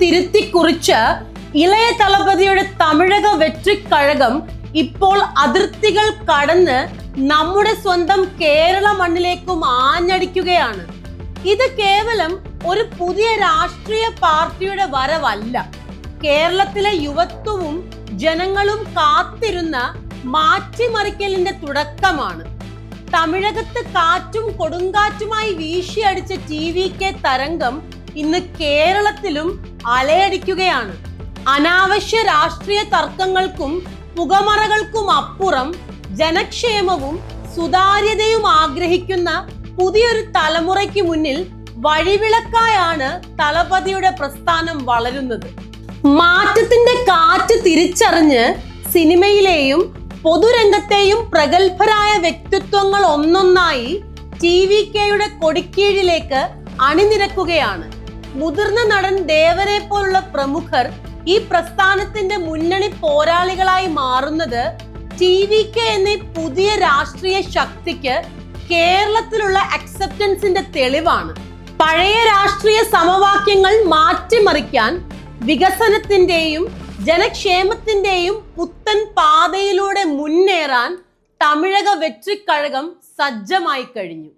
തിരുത്തി കുറിച്ച് ഇളയ തളപതിയുടെ തമിഴക വെട്രിക്കഴകം ഇപ്പോൾ അതിർത്തികൾ കടന്ന് നമ്മുടെ സ്വന്തം കേരള മണ്ണിലേക്കും ആഞ്ഞടിക്കുകയാണ്. ഇത് കേവലം ഒരു പുതിയ രാഷ്ട്രീയ പാർട്ടിയുടെ വരവല്ല. കേരളത്തിലെ യുവത്വവും ജനങ്ങളും കാത്തിരുന്ന മാറ്റിമറിക്കലിന്റെ തുടക്കമാണ്. തമിഴകത്ത് കാറ്റും കൊടുങ്കാറ്റുമായി വീശിയടിച്ച TVK തരംഗം ഇന്ന് കേരളത്തിലും അലയടിക്കുകയാണ്. അനാവശ്യ രാഷ്ട്രീയ തർക്കങ്ങൾക്കും പുകമറകൾക്കും അപ്പുറം ജനക്ഷേമവും സുതാര്യതയും ആഗ്രഹിക്കുന്ന പുതിയൊരു തലമുറയ്ക്ക് മുന്നിൽ വഴിവിളക്കായാണ് തളപതിയുടെ പ്രസ്ഥാനം വളരുന്നത്. മാറ്റത്തിന്റെ കാറ്റ് തിരിച്ചറിഞ്ഞ് സിനിമയിലെയും പൊതുരംഗത്തെയും പ്രഗത്ഭരായ വ്യക്തിത്വങ്ങൾ ഒന്നൊന്നായി TVKയുടെ കൊടിക്കീഴിലേക്ക് അണിനിരക്കുകയാണ്. മുതിർന്ന നടൻ ദേവരെ പോലുള്ള പ്രമുഖർ ഈ പ്രസ്ഥാനത്തിന്റെ മുന്നണി പോരാളികളായി മാറുന്നത് TVK എന്ന പുതിയ രാഷ്ട്രീയ ശക്തിക്ക് കേരളത്തിലുള്ള അക്സെപ്റ്റൻസിന്റെ തെളിവാണ്. പഴയ രാഷ്ട്രീയ സമവാക്യങ്ങൾ മാറ്റിമറിക്കാൻ വികസനത്തിന്റെയും ജനക്ഷേമത്തിന്റെയും പുത്തൻ പാതയിലൂടെ മുന്നേറാൻ തമിഴക വെട്രിക്കഴകം സജ്ജമായി കഴിഞ്ഞു.